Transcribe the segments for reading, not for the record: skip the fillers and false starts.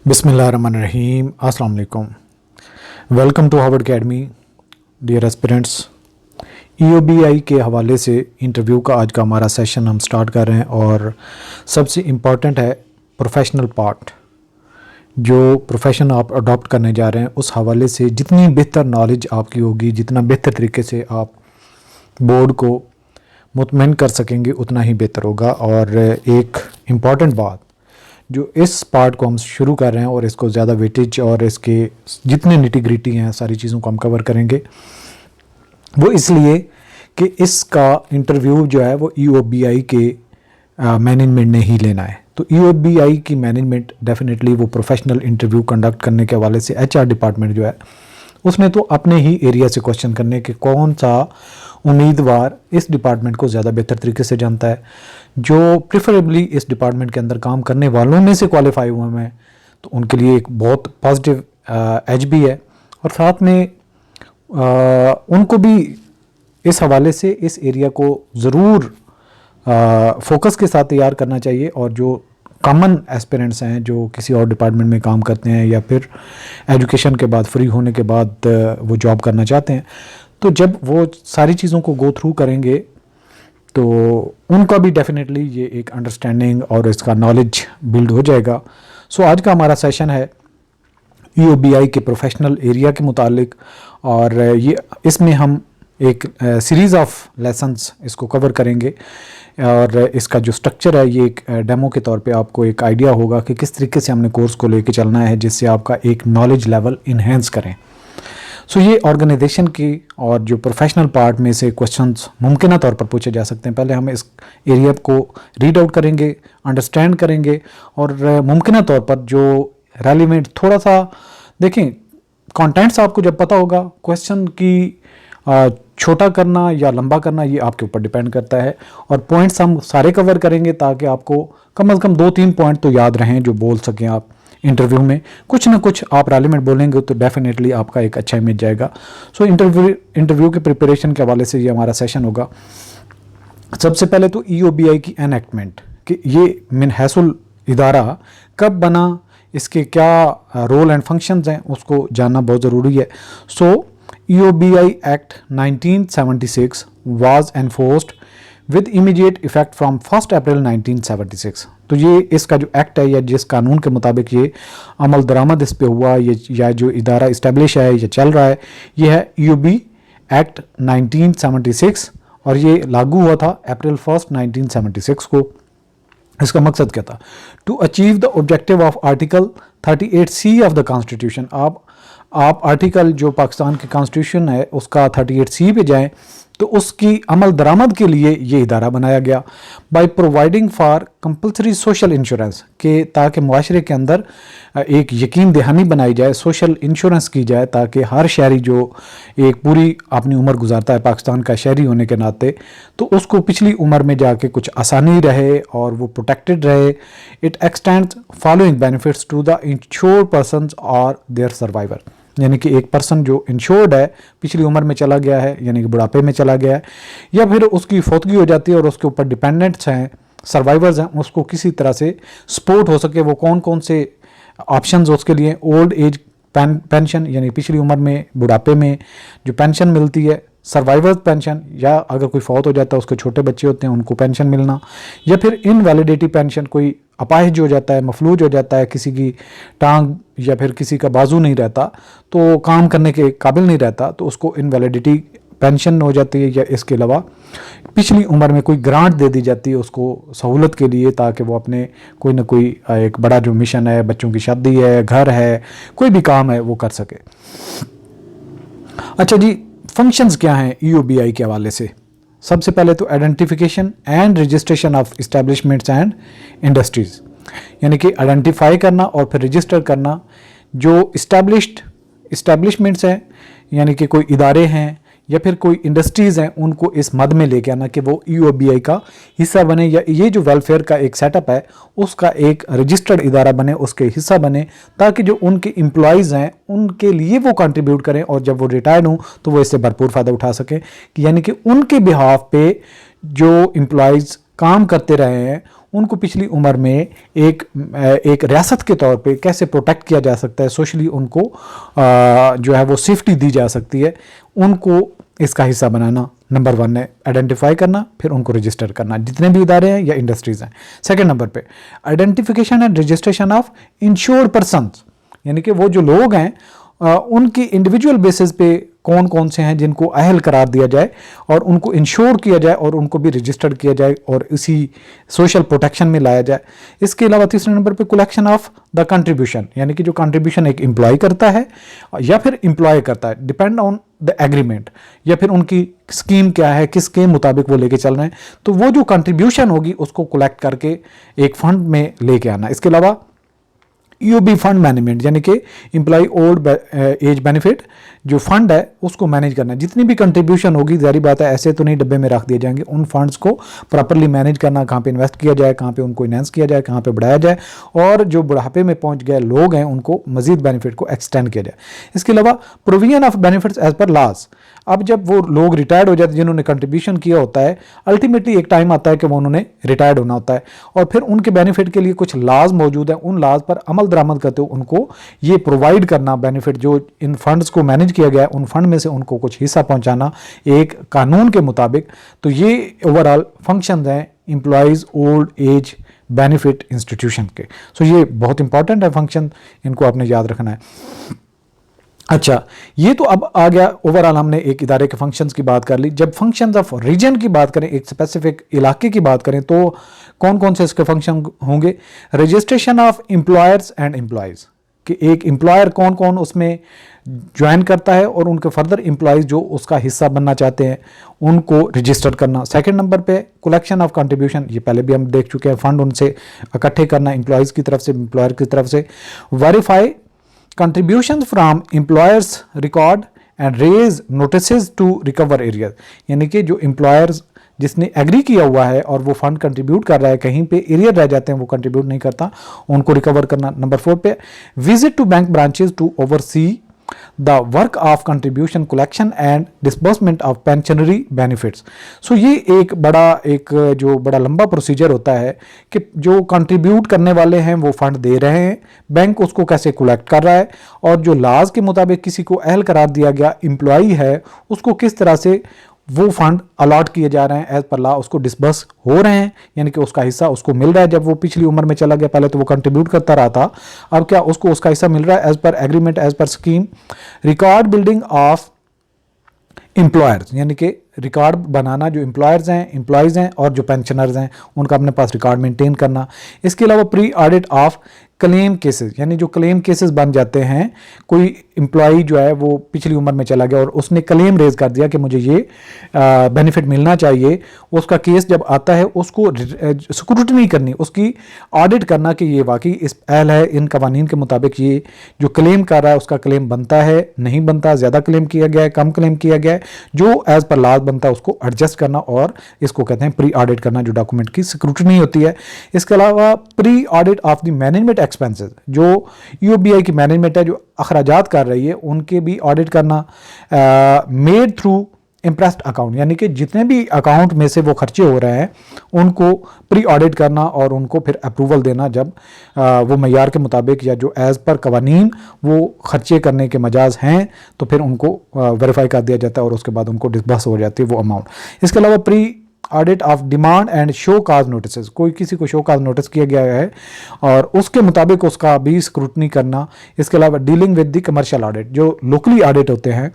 बिस्मिल्लाहिर्रहमानिर्रहीम। अस्सलाम वालेकुम। Welcome to Harvard academy dear aspirants. EOBI के हवाले से इंटरव्यू का आज का हमारा सेशन हम स्टार्ट कर रहे हैं और सबसे इम्पॉर्टेंट है प्रोफेशनल पार्ट। जो प्रोफेशन आप अडॉप्ट करने जा रहे हैं उस हवाले से जितनी बेहतर नॉलेज आपकी होगी, जितना बेहतर तरीके से आप बोर्ड को मुतमईन कर सकेंगे उतना ही बेहतर होगा। और एक इम्पॉर्टेंट बात जो इस पार्ट को हम शुरू कर रहे हैं और इसको ज़्यादा वेटेज और इसके जितने निटी-ग्रिटी हैं सारी चीज़ों को हम कवर करेंगे, वो इसलिए कि इसका इंटरव्यू जो है वो ईओबीआई के मैनेजमेंट ने ही लेना है। तो ईओबीआई की मैनेजमेंट डेफिनेटली वो प्रोफेशनल इंटरव्यू कंडक्ट करने के हवाले से एचआर डिपार्टमेंट जो है उसने तो अपने ही एरिया से क्वेश्चन करने के कौन सा उम्मीदवार इस डिपार्टमेंट को ज़्यादा बेहतर तरीके से जानता है, जो प्रेफरेबली इस डिपार्टमेंट के अंदर काम करने वालों में से क्वालिफाई हुए हैं, तो उनके लिए एक बहुत पॉजिटिव एज भी है। और साथ में उनको भी इस हवाले से इस एरिया को ज़रूर फोकस के साथ तैयार करना चाहिए। और जो कॉमन एस्पिरेंट्स हैं जो किसी और डिपार्टमेंट में काम करते हैं या फिर एजुकेशन के बाद फ्री होने के बाद वो जॉब करना चाहते हैं, तो जब वो सारी चीज़ों को गो थ्रू करेंगे तो उनका भी डेफिनेटली ये एक अंडरस्टैंडिंग और इसका नॉलेज बिल्ड हो जाएगा। सो आज का हमारा सेशन है ईओबीआई के प्रोफेशनल एरिया के मुतालिक, और ये इसमें हम एक सीरीज़ ऑफ लेसन्स इसको कवर करेंगे। और इसका जो स्ट्रक्चर है ये एक डेमो के तौर पे आपको एक आइडिया होगा कि किस तरीके से हमने कोर्स को लेके चलना है जिससे आपका एक नॉलेज लेवल इन्हेंस करें। सो ये ऑर्गेनाइजेशन की और जो प्रोफेशनल पार्ट में से क्वेश्चंस मुमकिन तौर पर पूछे जा सकते हैं। पहले हम इस एरिया को रीड आउट करेंगे, अंडरस्टैंड करेंगे और मुमकिन तौर पर जो रेलिवेंट थोड़ा सा देखें कंटेंट्स आपको जब पता होगा, क्वेश्चन की छोटा करना या लंबा करना ये आपके ऊपर डिपेंड करता है। और पॉइंट्स हम सारे कवर करेंगे ताकि आपको कम से कम 2-3 पॉइंट तो याद रहें जो बोल सकें आप इंटरव्यू में। कुछ ना कुछ आप रेलिवेंट बोलेंगे तो डेफिनेटली आपका एक अच्छा इमेज जाएगा। सो इंटरव्यू के प्रिपरेशन के हवाले से ये हमारा सेशन होगा। सबसे पहले तो ईओबीआई की एनैक्टमेंट कि ये मिन हैसुल इदारा कब बना, इसके क्या रोल एंड फंक्शंस हैं उसको जानना बहुत ज़रूरी है। सो EOBI Act 1976 was enforced with immediate effect from 1 अप्रैल 1976। तो ये इसका जो एक्ट है या जिस कानून के मुताबिक ये अमल दरामद इस पे हुआ ये या जो इदारा इस्टेब्लिश है या चल रहा है ये है EOB एक्ट 1976 और ये लागू हुआ था अप्रैल 1, 1976 को। इसका मकसद क्या था? To achieve the objective of article 38C of the constitution. आप आर्टिकल जो पाकिस्तान की कॉन्स्टिट्यूशन है उसका 38C पे जाएं तो उसकी अमल दरामद के लिए ये इदारा बनाया गया। By providing for compulsory social insurance के ताकि मुआशरे के अंदर एक यकीन दहानी बनाई जाए, सोशल इंश्योरेंस की जाए ताकि हर शहरी जो एक पूरी अपनी उम्र गुजारता है पाकिस्तान का शहरी होने के नाते तो उसको पिछली उम्र में जाके कुछ आसानी रहे और वो प्रोटेक्टेड रहे। It extends following benefits to the insured persons और देयर सर्वाइवर। यानी कि एक पर्सन जो इंश्योर्ड है पिछली उम्र में चला गया है यानी कि बुढ़ापे में चला गया है या फिर उसकी फौतगी हो जाती है और उसके ऊपर डिपेंडेंट्स हैं, सर्वाइवर्स हैं, उसको किसी तरह से सपोर्ट हो सके। वो कौन कौन से ऑप्शंस उसके लिए? ओल्ड एज पेंशन यानी पिछली उम्र में बुढ़ापे में जो पेंशन मिलती है, सर्वाइवर्स पेंशन, या अगर कोई फौत हो जाता है उसके छोटे बच्चे होते हैं उनको पेंशन मिलना, या फिर इनवैलिडिटी पेंशन, कोई अपाहिज हो जाता है, मफलूज हो जाता है, किसी की टांग या फिर किसी का बाजू नहीं रहता तो काम करने के काबिल नहीं रहता तो उसको इनवैलिडिटी पेंशन हो जाती है। या इसके अलावा पिछली उम्र में कोई ग्रांट दे दी जाती है उसको सहूलत के लिए ताकि वो अपने कोई ना कोई एक बड़ा जो मिशन है, बच्चों की शादी है, घर है, कोई भी काम है वो कर सके। अच्छा जी, फंक्शंस क्या हैं ईओबीआई के हवाले से? सबसे पहले तो identification and registration of establishments and industries, यानी कि आइडेंटिफाई करना और फिर रजिस्टर करना जो इस्टेब्लिशमेंट्स हैं यानी कि कोई इदारे हैं या फिर कोई इंडस्ट्रीज़ हैं उनको इस मद में लेके आना कि वो ईओबीआई का हिस्सा बने या ये जो वेलफेयर का एक सेटअप है उसका एक रजिस्टर्ड इदारा बने, उसके हिस्सा बने ताकि जो उनके एम्प्लॉयज़ हैं उनके लिए वो कंट्रीब्यूट करें और जब वो रिटायर्ड हों तो वो इससे भरपूर फ़ायदा उठा सकें। यानी कि उनके बिहाफ पे जो एम्प्लॉयज़ काम करते रहे हैं उनको पिछली उम्र में एक रियासत के तौर पे कैसे प्रोटेक्ट किया जा सकता है, सोशली उनको जो है वो सेफ्टी दी जा सकती है, उनको इसका हिस्सा बनाना नंबर 1 है। आइडेंटिफाई करना, फिर उनको रजिस्टर करना, जितने भी इदारे हैं या इंडस्ट्रीज हैं। सेकंड नंबर पे identification and registration of insured persons, यानी कि वो जो लोग हैं उनकी इंडिविजुअल बेसिस पे कौन कौन से हैं जिनको अहल करार दिया जाए और उनको इंश्योर किया जाए और उनको भी रजिस्टर्ड किया जाए और इसी सोशल प्रोटेक्शन में लाया जाए। इसके अलावा तीसरे नंबर पे कलेक्शन ऑफ द कंट्रीब्यूशन, यानी कि जो कंट्रीब्यूशन एक एम्प्लॉय करता है या फिर एम्प्लॉय करता है, डिपेंड ऑन द एग्रीमेंट, या फिर उनकी स्कीम क्या है, किस के मुताबिक वो लेके चल रहे हैं, तो वो जो कंट्रीब्यूशन होगी उसको कलेक्ट करके एक फंड में लेके आना। इसके अलावा ईओबी फंड मैनेजमेंट, यानी कि एम्प्लॉय ओल्ड एज बेनिफिट जो फंड है उसको मैनेज करना। जितनी भी कंट्रीब्यूशन होगी, जारी बात है ऐसे तो नहीं डब्बे में रख दिए जाएंगे, उन फंड्स को प्रॉपर्ली मैनेज करना, कहाँ पे इन्वेस्ट किया जाए, कहाँ पे उनको इनहेंस किया जाए, कहाँ पे बढ़ाया जाए, और जो बुढ़ापे में पहुंच गए लोग हैं उनको मजीद बेनिफिट को एक्सटेंड किया जाए। इसके अलावा provision of benefits as per laws, अब जब वो लोग रिटायर्ड हो जाते हैं जिन्होंने कंट्रीब्यूशन किया होता है, अल्टीमेटली एक टाइम आता है कि वो उन्होंने रिटायर्ड होना होता है और फिर उनके बेनिफिट के लिए कुछ लॉज मौजूद हैं, उन लॉज पर अमल दरामद करते हुए उनको ये प्रोवाइड करना बेनिफिट, जो इन फंड्स को मैनेज किया गया है उन फंड में से उनको कुछ हिस्सा पहुंचाना एक कानून के मुताबिक। तो ये ओवरऑल फंक्शंस हैं employees old age benefit institution के। सो ये बहुत इंपॉर्टेंट है फंक्शन, इनको आपने याद रखना है। अच्छा, ये तो अब आ गया ओवरऑल, हमने एक इदारे के फंक्शंस की बात कर ली। जब फंक्शंस ऑफ रीजन की बात करें, एक स्पेसिफिक इलाके की बात करें, तो कौन कौन से इसके फंक्शन होंगे? Registration of employers and employees, कि एक एम्प्लॉयर कौन कौन उसमें ज्वाइन करता है और उनके फर्दर एम्प्लॉयज जो उसका हिस्सा बनना चाहते हैं उनको रजिस्टर करना। सेकंड नंबर पे कलेक्शन ऑफ कंट्रीब्यूशन, ये पहले भी हम देख चुके हैं, फंड उनसे इकट्ठे करना एम्प्लॉयज की तरफ से, एम्प्लॉयर की तरफ से। Verify contributions from employers record and raise notices to recover areas, यानी कि जो employers जिसने एग्री किया हुआ है और वो फंड कंट्रीब्यूट कर रहा है, कहीं पे एरियर रह जाते हैं वो कंट्रीब्यूट नहीं करता, उनको रिकवर करना। नंबर 4 पे visit to bank branches to oversee the work of contribution collection and disbursement of pensionary benefits. So ये एक जो बड़ा लंबा प्रोसीजर होता है कि जो कंट्रीब्यूट करने वाले हैं वो फंड दे रहे हैं, बैंक उसको कैसे कलेक्ट कर रहा है, और जो लॉज के मुताबिक किसी को अहल करार दिया गया एम्प्लॉई है उसको किस तरह से वो फंड अलॉट किए जा रहे हैं एज पर लॉ, उसको डिस्बर्स हो रहे हैं, यानी कि उसका हिस्सा उसको मिल रहा है। जब वो पिछली उम्र में चला गया, पहले तो वो कंट्रीब्यूट करता रहा था, अब क्या उसको उसका हिस्सा मिल रहा है as per agreement, as per scheme. Record building of employers, यानी कि रिकॉर्ड बनाना, जो एम्प्लॉयर्स हैं, एम्प्लॉयज़ हैं और जो पेंशनर्स हैं उनका अपने पास रिकॉर्ड मेंटेन करना। इसके अलावा pre audit of claim cases, यानी जो क्लेम केसेस बन जाते हैं, कोई एम्प्लॉई जो है वो पिछली उम्र में चला गया और उसने क्लेम रेज कर दिया कि मुझे ये बेनिफिट मिलना चाहिए, उसका केस जब आता है उसको स्क्रूटनी करनी, उसकी ऑडिट करना कि ये वाकई इस अहल है, इन कवानीन के मुताबिक ये जो क्लेम कर रहा है उसका क्लेम बनता है, नहीं बनता, ज़्यादा क्लेम किया गया है, कम क्लेम किया गया है, जो एज पर लॉ बनता है उसको एडजस्ट करना, और इसको कहते हैं प्री ऑडिट करना, जो डॉक्यूमेंट की स्क्रूटनी होती है। इसके अलावा pre audit of the management expenses, जो यूबीआई की मैनेजमेंट है जो अखराजात कर रही है उनके भी ऑडिट करना। मेड थ्रू इम्प्रेस्ड अकाउंट, यानी कि जितने भी अकाउंट में से वो खर्चे हो रहे हैं उनको प्री ऑडिट करना और उनको फिर अप्रूवल देना जब वो मयार के मुताबिक या जो एज़ पर कवानीन वो खर्चे करने के मजाज हैं, तो फिर उनको वेरीफाई कर दिया जाता है और उसके बाद उनको डिस्बर्स हो जाती है वो अमाउंट। इसके अलावा pre audit of demand and show cause notice, कोई किसी को शो काज नोटिस किया गया है और उसके मुताबिक उसका भी स्क्रूटनी करना। इसके अलावा dealing with the commercial audit, जो लोकली ऑडिट होते हैं,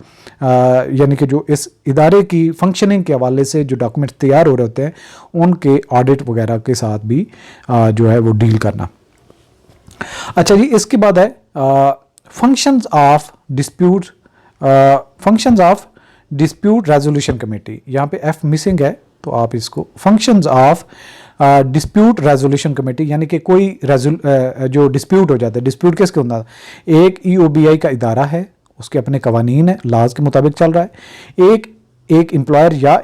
यानी कि जो इस इदारे की फंक्शनिंग के हवाले से जो डॉक्यूमेंट तैयार हो रहे होते हैं उनके ऑडिट वगैरह के साथ भी जो है वो डील करना। अच्छा जी, इसके बाद है functions of dispute resolution committee. यहाँ पे एफ मिसिंग है तो आप इसको functions of dispute resolution committee, यानी कि कोई जो डिस्प्यूट हो जाता है, डिस्प्यूट किसके होता है? एक ईओबीआई का इदारा है, उसके अपने कवानीन है, लॉज के मुताबिक चल रहा है। एक एम्प्लॉयर या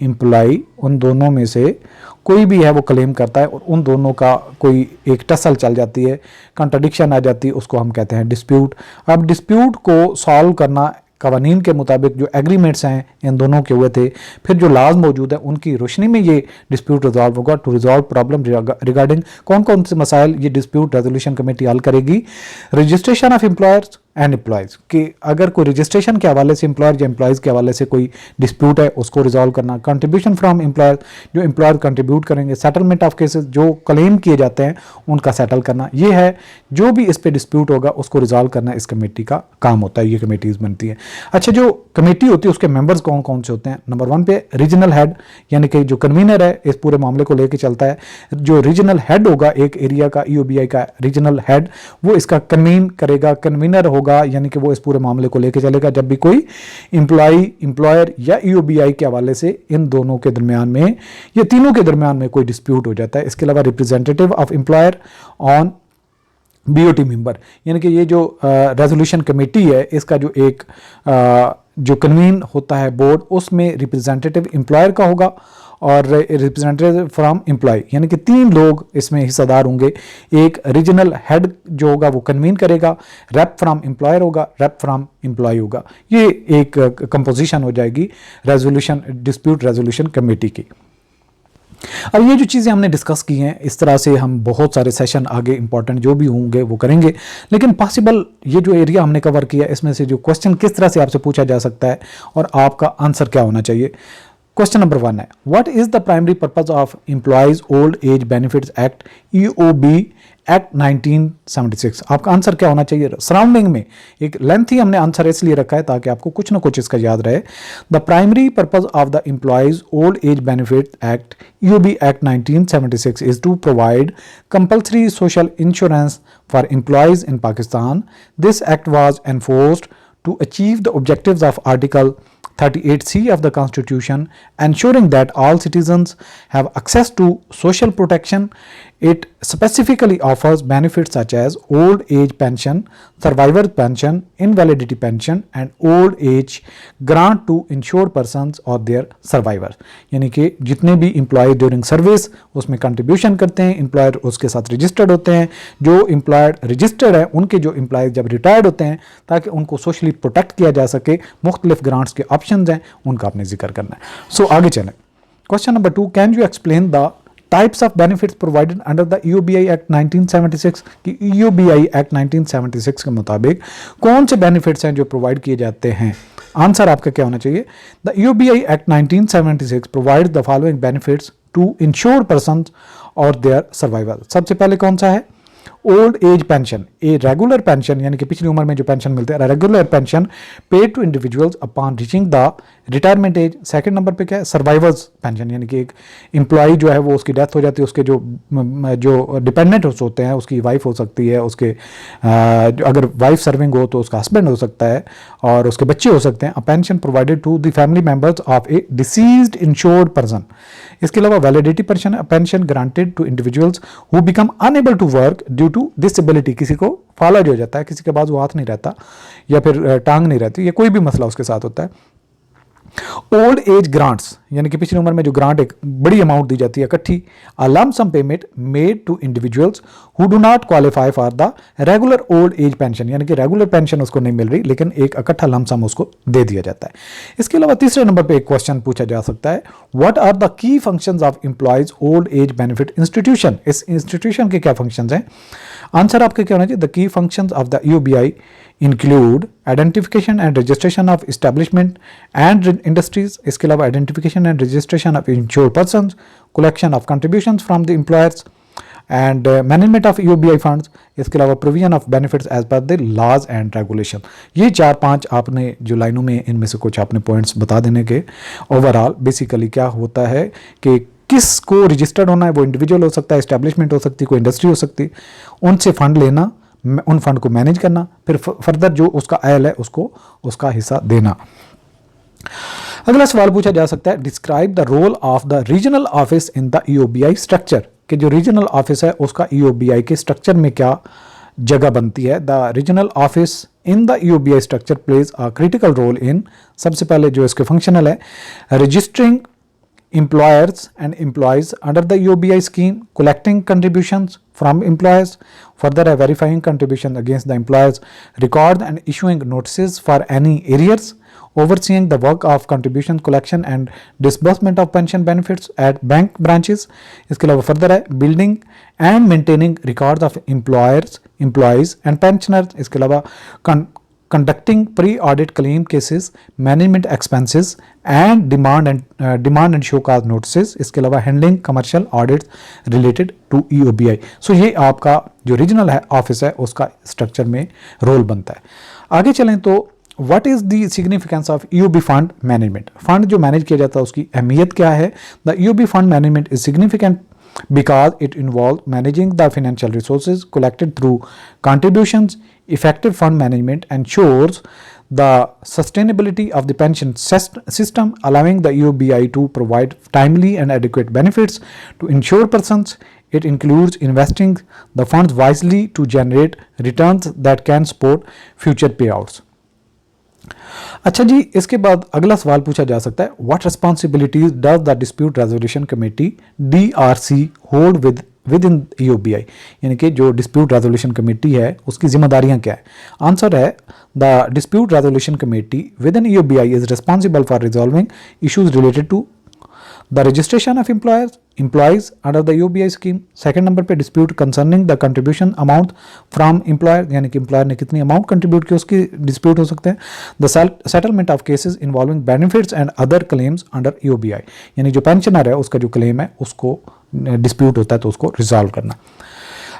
एम्प्लॉई उन दोनों में से कोई भी है वो क्लेम करता है और उन दोनों का कोई एक टसल चल जाती है, कंट्राडिक्शन आ जाती है, उसको हम कहते हैं डिस्प्यूट। अब डिस्प्यूट को सॉल्व करना कवानीन के मुताबिक जो एग्रीमेंट्स हैं इन दोनों के हुए थे, फिर जो लॉज मौजूद है उनकी रोशनी में ये डिस्प्यूट रिजॉल्व होगा। टू रिजॉल्व प्रॉब्लम रिगार्डिंग कौन कौन से मसाइल ये डिस्प्यूट रेजोल्यूशन कमेटी हल करेगी? Registration of employers and employees कि अगर कोई रजिस्ट्रेशन के हवाले से एम्प्लॉयर या एम्प्लॉयज़ के हवाले से कोई डिस्प्यूट है उसको रिजॉल्व करना। कंट्रीब्यूशन फ्रॉम एम्प्लॉयर, जो एम्प्लॉयर कंट्रीब्यूट करेंगे। सेटलमेंट ऑफ केसेस, जो क्लेम किए जाते हैं उनका सेटल करना। ये है जो भी इस पे डिस्प्यूट होगा उसको रिजॉल्व करना इस कमेटी का काम होता है, ये कमेटीज बनती है। अच्छा, जो कमेटी होती है उसके मेंबर्स कौन कौन से होते हैं? नंबर 1 पे रीजनल हेड, यानी कि जो कन्वीनर है इस पूरे मामले को लेकर चलता है। जो रीजनल हेड होगा एक एरिया का, ईओबीआई का रीजनल हेड, वो इसका कन्वीन करेगा, कन्वीनर होगा, यानी कि वो इस पूरे मामले को लेकर चलेगा जब भी कोई एम्प्लॉयर या ईओबीआई के हवाले से इन दोनों के दरमियान में या तीनों के दरमियान में कोई डिस्प्यूट हो जाता है। इसके अलावा representative of employer on BOT member, यानी कि ये जो रेजोल्यूशन कमेटी है इसका जो एक जो कन्वीन होता है बोर्ड, उसमें रिप्रेजेंटेटिव एम्प्लॉयर का होगा और रिप्रेजेंटेटिव फ्रॉम एम्प्लॉय, यानी कि 3 लोग इसमें हिस्सेदार होंगे। एक रीजनल हेड जो होगा वो कन्वीन करेगा, रेप फ्रॉम एम्प्लॉयर होगा, रेप फ्रॉम एम्प्लॉय होगा। ये एक कंपोजिशन हो जाएगी रेजोल्यूशन डिस्प्यूट रेजोल्यूशन कमेटी की। अब ये जो चीज़ें हमने डिस्कस की हैं, इस तरह से हम बहुत सारे सेशन आगे इंपॉर्टेंट जो भी होंगे वो करेंगे, लेकिन पॉसिबल ये जो एरिया हमने कवर किया इसमें से जो क्वेश्चन किस तरह से आपसे पूछा जा सकता है और आपका आंसर क्या होना चाहिए। क्वेश्चन नंबर 1 है, what is the primary purpose of employees old as benefits act EOB act 1976? आपका आंसर क्या होना चाहिए? सराउंडिंग में एक लेंथी हमने आंसर इसलिए रखा है ताकि आपको कुछ ना कुछ इसका याद रहे। The primary purpose of the employees old age benefit act EOB act 1976 is to provide compulsory social insurance for employees in Pakistan. This act was enforced to achieve the objectives of Article 38C of the Constitution, ensuring that all citizens have access to social protection. It specifically offers benefits such as old age pension, survivor pension, invalidity pension and old age grant to insured persons or their survivors. यानी कि जितने भी employ during service उसमें contribution करते हैं, employer उसके साथ registered होते हैं, जो एम्प्लॉयर रजिस्टर्ड है उनके जो एम्प्लॉयज जब रिटायर्ड होते हैं ताकि उनको सोशली प्रोटेक्ट किया जा सके, मुख्तलिफ ग्रांट्स के ऑप्शंस हैं उनका आपने जिक्र करना है। सो आगे चलें। Question number 2, can you explain the types of benefits provided under the EOBI act 1976 कि ईओबीआई एक्ट 1976 के मुताबिक कौन से बेनिफिट्स हैं जो प्रोवाइड किए जाते हैं? आंसर आपका क्या होना चाहिए? The EOBI act 1976 provide the following benefits to insured persons और देयर सर्वाइवर। सबसे पहले कौन सा है? Old age pension, a regular pension, यानी कि पिछली उम्र में जो पेंशन मिलते हैं, regular pension paid to individuals upon reaching the retirement age. Second number पे क्या है? सर्वाइवर्स पेंशन, यानी कि एक एम्प्लॉय जो है वो उसकी डेथ हो जाती है, उसके जो डिपेंडेंट होते हैं, उसकी वाइफ हो सकती है, उसके अगर वाइफ सर्विंग हो तो उसका हस्बैंड हो सकता है और उसके बच्चे हो सकते हैं। A pension provided to the family members of a deceased insured person. इसके अलावा validity pension granted to individuals who become unable to work due to disability, किसी को फालज हो जाता है, किसी के पास वो हाथ नहीं रहता या फिर टांग नहीं रहती या कोई भी मसला उसके साथ होता है। ओल्ड एज ग्रांट्स, यानी कि पिछली उम्र में जो ग्रांट एक बड़ी अमाउंट दी जाती है इकट्ठी। A lump sum payment made to individuals who do not qualify for the regular old age pension, यानी कि रेगुलर पेंशन उसको नहीं मिल रही लेकिन एक इकट्ठा लंप सम उसको दे दिया जाता है। इसके अलावा तीसरे नंबर पे एक क्वेश्चन पूछा जा सकता है, what are the key functions of employees old age benefit institution? इस इंस्टीट्यूशन के क्या फंक्शंस हैं? आंसर आपका क्या होना चाहिए? The key functions of the EOBI include identification and registration of establishment and industries. इसके अलावा identification and registration of insured persons, collection of contributions from the employers and management of EOBI funds. इसके अलावा provision of benefits as per the laws and regulation. ये 4-5 आपने जो लाइनों में इनमें से कुछ आपने पॉइंट्स बता देने के। ओवरऑल बेसिकली क्या होता है कि किसको रजिस्टर्ड होना है, वो इंडिविजुअल हो सकता है, एस्टेब्लिशमेंट हो सकती है, कोई इंडस्ट्री हो सकती है, उनसे फंड लेना, उन फंड को मैनेज करना, फिर फर्दर जो उसका आयल है उसको उसका हिस्सा देना। अगला सवाल पूछा जा सकता है, describe the role of the regional office in the EOBI structure, कि जो रीजनल ऑफिस है उसका ईओबीआई के स्ट्रक्चर में क्या जगह बनती है। The regional office in the EOBI structure plays a critical role in, सबसे पहले जो इसके फंक्शनल है, registering employers and employees under the EOBI scheme, collecting contributions from employers, further verifying contributions against the employers' record and issuing notices for any arrears, overseeing the work of contribution collection and disbursement of pension benefits at bank branches. इसके अलावा further है building and maintaining records of employers, employees and pensioners. इसके अलावा conducting pre-audit claim cases, management expenses and demand and show cause notices. इसके अलावा handling commercial audits related to EOBI. So ये आपका जो रीजनल है ऑफिस है उसका स्ट्रक्चर में रोल बनता है. आगे चलें तो what is the significance of EOB fund management? Fund जो मैनेज किया जाता है उसकी अहमियत क्या है? The EOB fund management is significant because it involves managing the financial resources collected through contributions. Effective fund management ensures the sustainability of the pension system, allowing the EOBI to provide timely and adequate benefits to insured persons. It includes investing the funds wisely to generate returns that can support future payouts. अच्छा जी, इसके बाद अगला सवाल पूछा जा सकता है, what responsibilities does the dispute resolution committee DRC hold with in EOBI? यानी कि जो डिस्प्यूट रेजोल्यूशन कमेटी है उसकी जिम्मेदारियां क्या है? आंसर है, the dispute resolution committee within EOBI is responsible for resolving issues related to the registration of employees under the EOBI scheme. Second number पे dispute concerning the contribution amount from employer, यानी कि employer ने कितनी amount contribute की उसकी dispute हो सकते हैं. The settlement of cases involving benefits and other claims under EOBI, यानी जो पेंशनर है उसका जो क्लेम है उसको डिस्प्यूट होता है तो उसको रिजॉल्व करना.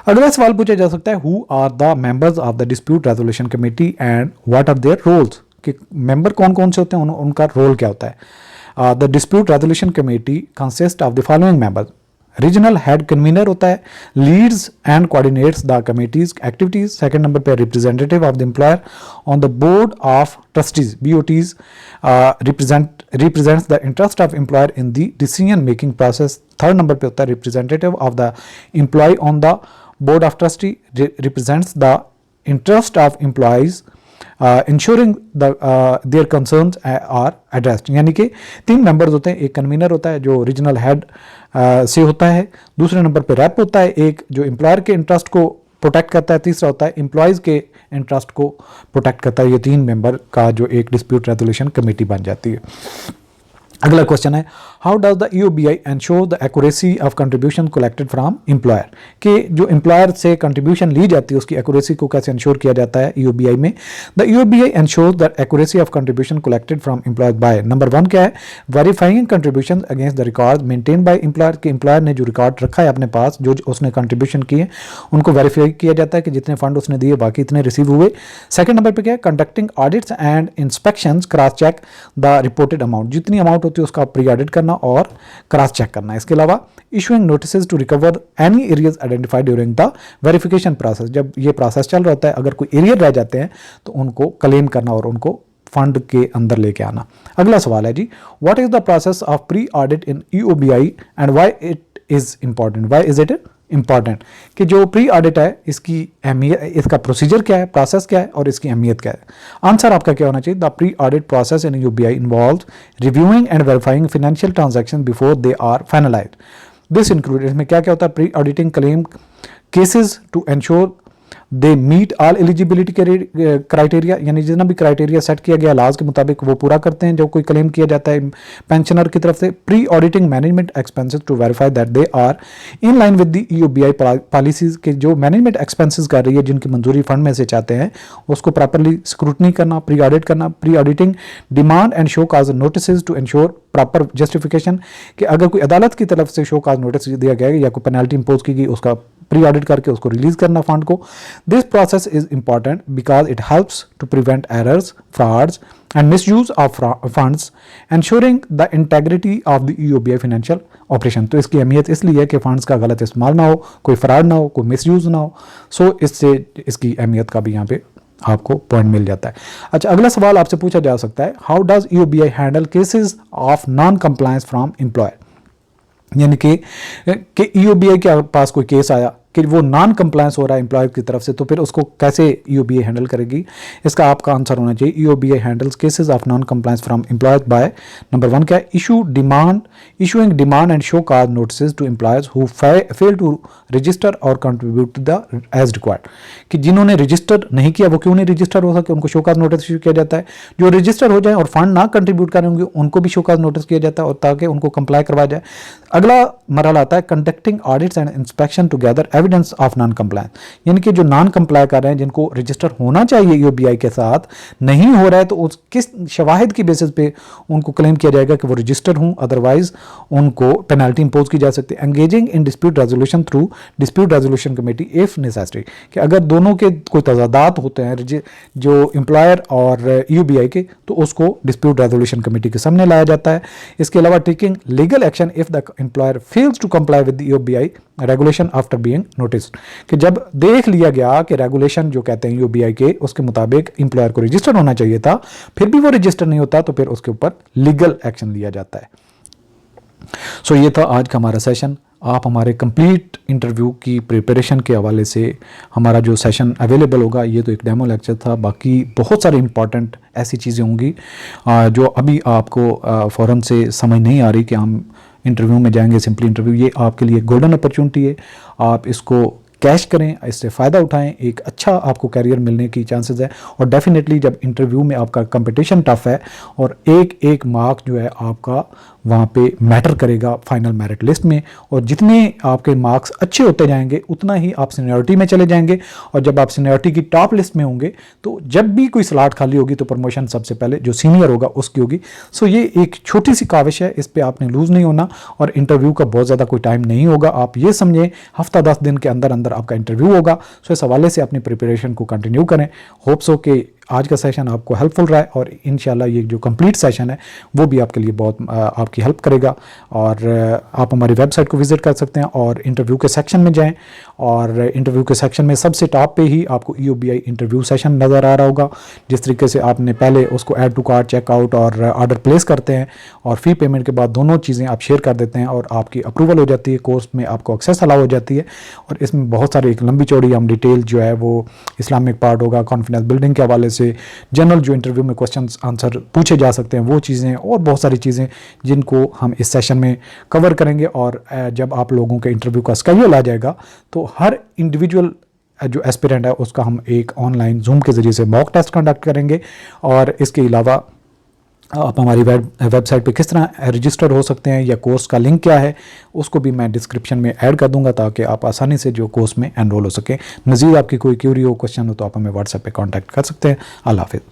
अगला सवाल पूछा जा सकता है, who are the members of the dispute resolution committee and what are their roles? कि मेंबर कौन कौन से होते हैं, उनका रोल क्या होता है? The dispute resolution committee consists of the following members. Regional head convener होता है, leads and coordinates the committee's activities. Second number पे representative of the employer on the board of trustees BOTs represents the interest of employer in the decision making process. Third number पे होता है representative of the employee on the board of trustee represents the interest of employees ensuring their concerns are addressed. यानी कि 3 members होते हैं, एक convener होता है जो रीजनल हेड से होता है, दूसरे नंबर पे रैप होता है एक जो एम्प्लॉयर के इंटरेस्ट को प्रोटेक्ट करता है, तीसरा होता है एम्प्लॉयज़ के इंटरेस्ट को प्रोटेक्ट करता है. ये 3 मेंबर का जो एक डिस्प्यूट रेजोल्यूशन कमेटी बन जाती है. अगला क्वेश्चन है, how does the EOBI ensure the accuracy of contribution collected from employer? कि जो एम्प्लॉयर से कंट्रीब्यूशन ली जाती है उसकी एक्यूरेसी को कैसे इंश्योर किया जाता है EOBI में? The EOBI ensures the accuracy of contribution collected from employer by, number 1 क्या है, verifying contribution against the record maintain by employer. कि एम्प्लॉयर ने जो रिकॉर्ड रखा है अपने पास, जो उसने कंट्रीब्यूशन किए उनको वेरीफाई किया जाता है कि जितने फंड उसने दिए बाकी इतने रिसीव हुए. सेकंड नंबर पे क्या है, conducting audits and inspections, cross check the reported amount, जितनी अमाउंट होती है उसका प्री ऑडिट करना और क्रॉस चेक करना. इसके अलावा issuing notices to recover any arrears identified during the verification process. जब ये प्रोसेस चल रहा होता है अगर कोई एरिया रह जाते हैं तो उनको क्लेम करना और उनको फंड के अंदर लेके आना. अगला सवाल है जी, what is the process of pre audit in EOBI and why it is important? Why is it important? कि जो प्री ऑडिट है इसकी अहमियत, इसका प्रोसीजर क्या है, प्रोसेस क्या है और इसकी अहमियत क्या है? आंसर आपका क्या होना चाहिए, the pre audit process in EOBI involves reviewing and verifying financial transaction before they are finalized. This include, इसमें क्या क्या होता है, pre auditing claim cases to ensure they meet all eligibility criteria, यानी जितना भी क्राइटेरिया सेट किया गया लॉज के मुताबिक वो पूरा करते हैं जो कोई क्लेम किया जाता है पेंशनर की तरफ से. Pre auditing management expenses to verify that they are in line with the EOBI policies के जो मैनेजमेंट एक्सपेंसेस कर रही है जिनकी मंजूरी फंड में से चाहते हैं उसको प्रॉपरली स्क्रूटनी करना, प्री ऑडिट करना. Pre auditing demand and show cause notice to ensure proper justification, कि अगर कोई अदालत की तरफ से शो कॉज नोटिस दिया गया या कोई पेनल्टी इंपोज की गई उसका प्री ऑडिट करके उसको रिलीज करना फंड को. This process is important because it helps to prevent errors, frauds and misuse of funds, ensuring the integrity of the EOBI financial operation. तो इसकी अहमियत इसलिए है कि फंड्स का गलत इस्तेमाल ना हो, कोई फ्रॉड ना हो, कोई मिसयूज ना हो. सो इससे इसकी अहमियत का भी यहाँ पे आपको पॉइंट मिल जाता है. अच्छा, अगला सवाल आपसे पूछा जा सकता है, how does EOBI handle cases of non compliance from employer? यानी कि EOBI के पास कोई केस आया कि वो नॉन कंप्लायंस हो रहा है एम्प्लॉयर की तरफ से, तो फिर उसको कैसे ईओबीआई हैंडल करेगी? इसका आपका आंसर होना चाहिए EOBI handles cases of non compliance from employers by number 1 क्या है, issuing demand and show cause notice to employers who fail to register और कंट्रीब्यूट द एज रिक्वायर्ड, कि जिन्होंने रजिस्टर नहीं किया वो क्यों नहीं रजिस्टर हो सके, उनको शो कॉज नोटिस इशू किया जाता है। जो रजिस्टर हो जाए और फंड ना कंट्रीब्यूट करें होंगे उनको भी शो कॉज नोटिस किया जाता है, और ताकि उनको कंप्लाई करवाया जाए। अगला मरहला आता है conducting audits and inspection to gather evidence of non compliance, यानी कि जो नॉन कंप्लाई कर रहे हैं, जिनको रजिस्टर होना चाहिए ईओबीआई के साथ, नहीं हो रहा है, तो उस किस शवाहिद की बेसिस पे उनको क्लेम किया जाएगा कि वो रजिस्टर हूं, अदरवाइज उनको पेनल्टी इंपोज की जा सकती है। Engaging in dispute resolution through dispute resolution committee if necessary, कि अगर दोनों के कोई तजादात होते हैं जो एम्प्लॉयर और ईओबीआई के, तो उसको डिस्प्यूट रेजोल्यूशन कमेटी के सामने लाया जाता है। इसके अलावा taking legal action if the employer fails to comply with EOBI regulation after being notice, कि जब देख लिया गया कि रेगुलेशन जो कहते हैं ईओबीआई के उसके मुताबिक एम्प्लॉयर को रजिस्टर होना चाहिए था, फिर भी वो रजिस्टर नहीं होता, तो फिर उसके ऊपर लीगल एक्शन लिया जाता है। सो ये था आज का हमारा सेशन। आप हमारे कंप्लीट इंटरव्यू की प्रिपरेशन के हवाले से हमारा जो सेशन अवेलेबल होगा, ये तो एक डेमो लेक्चर था, बाकी बहुत सारे इंपॉर्टेंट ऐसी चीज़ें होंगी जो अभी आपको फ़ौरन से समझ नहीं आ रही कि हम इंटरव्यू में जाएंगे, सिंपली इंटरव्यू। ये आपके लिए गोल्डन अपॉर्चुनिटी है, आप इसको कैश करें, इससे फ़ायदा उठाएं, एक अच्छा आपको कैरियर मिलने की चांसेस है। और डेफिनेटली जब इंटरव्यू में आपका कंपटीशन टफ है और एक एक मार्क जो है आपका वहाँ पे मैटर करेगा फाइनल मेरिट लिस्ट में, और जितने आपके मार्क्स अच्छे होते जाएंगे उतना ही आप सीनियरिटी में चले जाएंगे, और जब आप सीनियरिटी की टॉप लिस्ट में होंगे तो जब भी कोई स्लॉट खाली होगी तो प्रमोशन सबसे पहले जो सीनियर होगा उसकी होगी। सो ये एक छोटी सी काविश है, इस पर आपने लूज़ नहीं होना, और इंटरव्यू का बहुत ज़्यादा कोई टाइम नहीं होगा। आप ये समझें हफ्ता 10 दिन के अंदर अंदर आपका इंटरव्यू होगा। सो इस हवाले से अपनी प्रिपरेशन को कंटिन्यू करें। होप्स हो कि आज का सेशन आपको हेल्पफुल रहा है, और इंशाल्लाह ये जो कंप्लीट सेशन है वो भी आपके लिए बहुत आपकी हेल्प करेगा। और आप हमारी वेबसाइट को विज़िट कर सकते हैं और इंटरव्यू के सेक्शन में जाएं, और इंटरव्यू के सेक्शन में सबसे टॉप पे ही आपको ईओबीआई इंटरव्यू सेशन नज़र आ रहा होगा। जिस तरीके से आपने पहले उसको ऐड टू कार्ट, चेकआउट और ऑर्डर प्लेस करते हैं, और फ़ी पेमेंट के बाद दोनों चीज़ें आप शेयर कर देते हैं और आपकी अप्रूवल हो जाती है, कोर्स में आपको एक्सेस अलाउ हो जाती है। और इसमें बहुत सारे एक लंबी चौड़ी हम डिटेल जो है वो इस्लामिक पार्ट होगा, कॉन्फिडेंस बिल्डिंग के हवाले से, जनरल जो इंटरव्यू में क्वेश्चंस आंसर पूछे जा सकते हैं वो चीज़ें, और बहुत सारी चीज़ें जिनको हम इस सेशन में कवर करेंगे। और जब आप लोगों के इंटरव्यू का स्केड्यूल आ जाएगा तो हर इंडिविजुअल जो एस्पिरेंट है उसका हम एक ऑनलाइन जूम के ज़रिए से मॉक टेस्ट कंडक्ट करेंगे। और इसके अलावा आप हमारी वेबसाइट पे किस तरह रजिस्टर हो सकते हैं या कोर्स का लिंक क्या है उसको भी मैं डिस्क्रिप्शन में ऐड कर दूंगा, ताकि आप आसानी से जो कोर्स में एनरोल हो सके। मज़ीद आपकी कोई क्यूरी हो, क्वेश्चन हो, तो आप हमें व्हाट्सएप पे कांटेक्ट कर सकते हैं। अल्लाह हाफ़िज़।